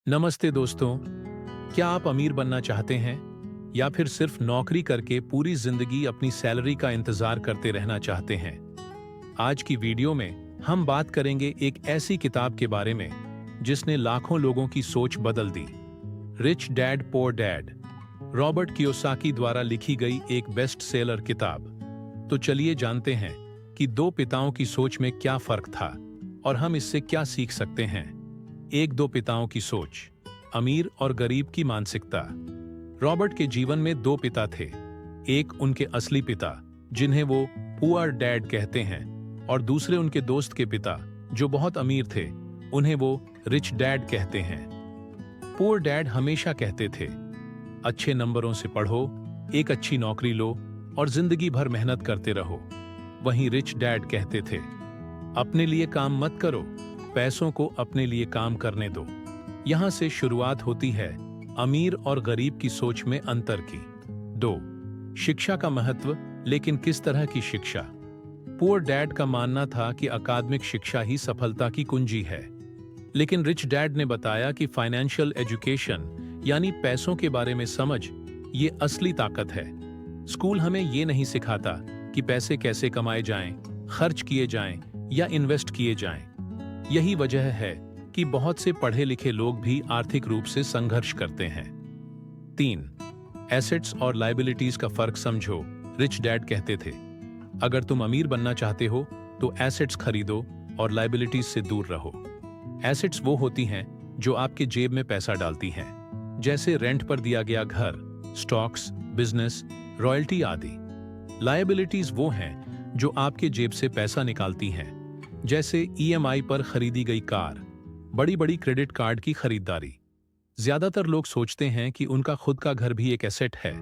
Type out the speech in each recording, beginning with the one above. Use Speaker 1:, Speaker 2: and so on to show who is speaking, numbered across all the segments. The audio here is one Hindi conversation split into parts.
Speaker 1: नमस्ते दोस्तों। क्या आप अमीर बनना चाहते हैं या फिर सिर्फ नौकरी करके पूरी जिंदगी अपनी सैलरी का इंतजार करते रहना चाहते हैं? आज की वीडियो में हम बात करेंगे एक ऐसी किताब के बारे में जिसने लाखों लोगों की सोच बदल दी। Rich dad poor dad, Robert Kiyosaki द्वारा लिखी गई एक बेस्ट सेलर किताब। तो चलिए जानते हैं कि दो पिताओं की सोच में क्या फर्क था और हम इससे क्या सीख सकते हैं। एक दो पिताओं की सोच, अमीर और गरीब की मानसिकता। रॉबर्ट के जीवन में दो पिता थे। एक उनके असली पिता जिन्हें वो पुअर डैड कहते हैं, और दूसरे उनके दोस्त के पिता जो बहुत अमीर थे, उन्हें वो रिच डैड कहते हैं। पुअर डैड हमेशा कहते थे, अच्छे नंबरों से पढ़ो, एक अच्छी नौकरी लो और जिंदगी भर मेहनत करते रहो। वहीं रिच डैड कहते थे, अपने लिए काम मत करो, पैसों को अपने लिए काम करने दो। यहां से शुरुआत होती है अमीर और गरीब की सोच में अंतर की। 2. शिक्षा का महत्व, लेकिन किस तरह की शिक्षा? पुअर डैड का मानना था कि अकादमिक शिक्षा ही सफलता की कुंजी है, लेकिन रिच डैड ने बताया कि फाइनेंशियल एजुकेशन यानी पैसों के बारे में समझ ये असली ताकत है। स्कूल हमें ये नहीं सिखाता कि पैसे कैसे कमाए जाएं, खर्च किए जाएं या इन्वेस्ट किए जाएं। यही वजह है कि बहुत से पढ़े लिखे लोग भी आर्थिक रूप से संघर्ष करते हैं। 3. एसेट्स और लायबिलिटीज का फर्क समझो। रिच डैड कहते थे, अगर तुम अमीर बनना चाहते हो तो एसेट्स खरीदो और लायबिलिटीज से दूर रहो। एसेट्स वो होती हैं जो आपके जेब में पैसा डालती हैं, जैसे रेंट पर दिया गया घर, स्टॉक्स, बिजनेस, रॉयल्टी आदि। लायबिलिटीज वो हैं जो आपके जेब से पैसा निकालती हैं, जैसे ईएमआई पर खरीदी गई कार, बड़ी बड़ी क्रेडिट कार्ड की खरीदारी। ज्यादातर लोग सोचते हैं कि उनका खुद का घर भी एक एसेट है,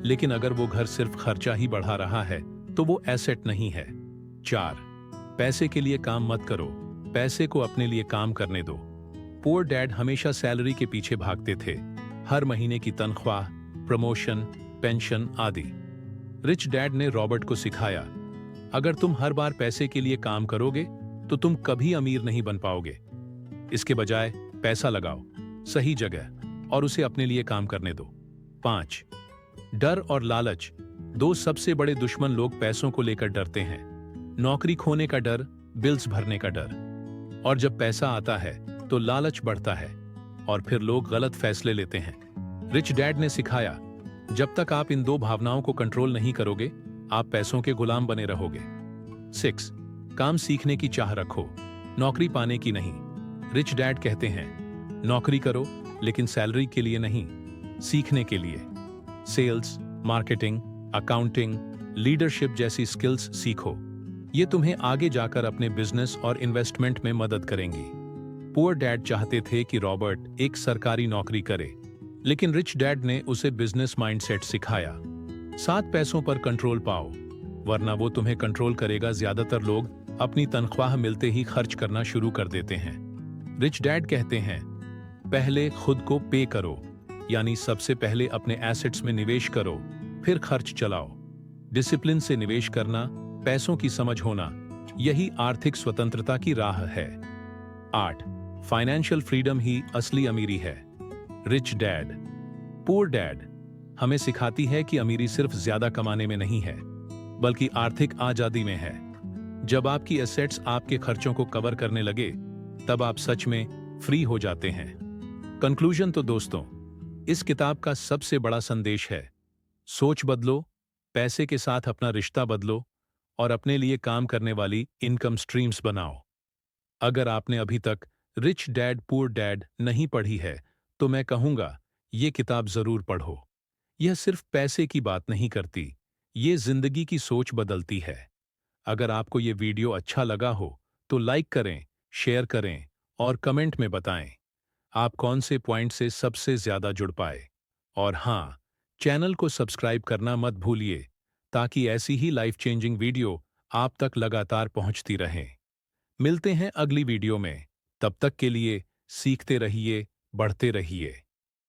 Speaker 1: लेकिन अगर वो घर सिर्फ खर्चा ही बढ़ा रहा है तो वो एसेट नहीं है। 4. पैसे के लिए काम मत करो, पैसे को अपने लिए काम करने दो। पुअर डैड हमेशा सैलरी के पीछे भागते थे, हर महीने की तनख्वाह, प्रमोशन, पेंशन आदि। रिच डैड ने रॉबर्ट को सिखाया, अगर तुम हर बार पैसे के लिए काम करोगे तो तुम कभी अमीर नहीं बन पाओगे। इसके बजाय पैसा लगाओ सही जगह और उसे अपने लिए काम करने दो। 5. डर और लालच, दो सबसे बड़े दुश्मन लोग पैसों को लेकर डरते हैं। नौकरी खोने का डर, बिल्स भरने का डर। और जब पैसा आता है तो लालच बढ़ता है और फिर लोग गलत फैसले लेते हैं। रिच डैड ने सिखाया, जब तक आप इन दो भावनाओं को कंट्रोल नहीं करोगे, आप पैसों के गुलाम बने रहोगे। 6. काम सीखने की चाह रखो, नौकरी पाने की नहीं। रिच डैड कहते हैं, नौकरी करो लेकिन सैलरी के लिए नहीं, सीखने के लिए। सेल्स, मार्केटिंग, अकाउंटिंग, लीडरशिप जैसी स्किल्स सीखो। ये तुम्हें आगे जाकर अपने बिजनेस और इन्वेस्टमेंट में मदद करेंगी। पुअर डैड चाहते थे कि रॉबर्ट एक सरकारी नौकरी करे, लेकिन रिच डैड ने उसे बिजनेस माइंडसेट सिखाया। 7 पैसों पर कंट्रोल पाओ, वरना वो तुम्हें कंट्रोल करेगा। ज्यादातर लोग अपनी तनख्वाह मिलते ही खर्च करना शुरू कर देते हैं। रिच डैड कहते हैं, पहले खुद को पे करो, यानी सबसे पहले अपने एसेट्स में निवेश करो, फिर खर्च चलाओ। डिसिप्लिन से निवेश करना, पैसों की समझ होना, यही आर्थिक स्वतंत्रता की राह है। 8. फाइनेंशियल फ्रीडम ही असली अमीरी है। रिच डैड पुअर डैड हमें सिखाती है कि अमीरी सिर्फ ज्यादा कमाने में नहीं है, बल्कि आर्थिक आजादी में है। जब आपकी एसेट्स आपके खर्चों को कवर करने लगे, तब आप सच में फ्री हो जाते हैं। कंक्लूजन तो दोस्तों, इस किताब का सबसे बड़ा संदेश है, सोच बदलो, पैसे के साथ अपना रिश्ता बदलो और अपने लिए काम करने वाली इनकम स्ट्रीम्स बनाओ। अगर आपने अभी तक रिच डैड पुअर डैड नहीं पढ़ी है, तो मैं कहूंगा ये किताब जरूर पढ़ो। यह सिर्फ पैसे की बात नहीं करती, ये जिंदगी की सोच बदलती है। अगर आपको ये वीडियो अच्छा लगा हो तो लाइक करें, शेयर करें और कमेंट में बताएं आप कौन से पॉइंट से सबसे ज्यादा जुड़ पाए। और हाँ, चैनल को सब्सक्राइब करना मत भूलिए, ताकि ऐसी ही लाइफ चेंजिंग वीडियो आप तक लगातार पहुंचती रहें। मिलते हैं अगली वीडियो में, तब तक के लिए सीखते रहिए, बढ़ते रहिए।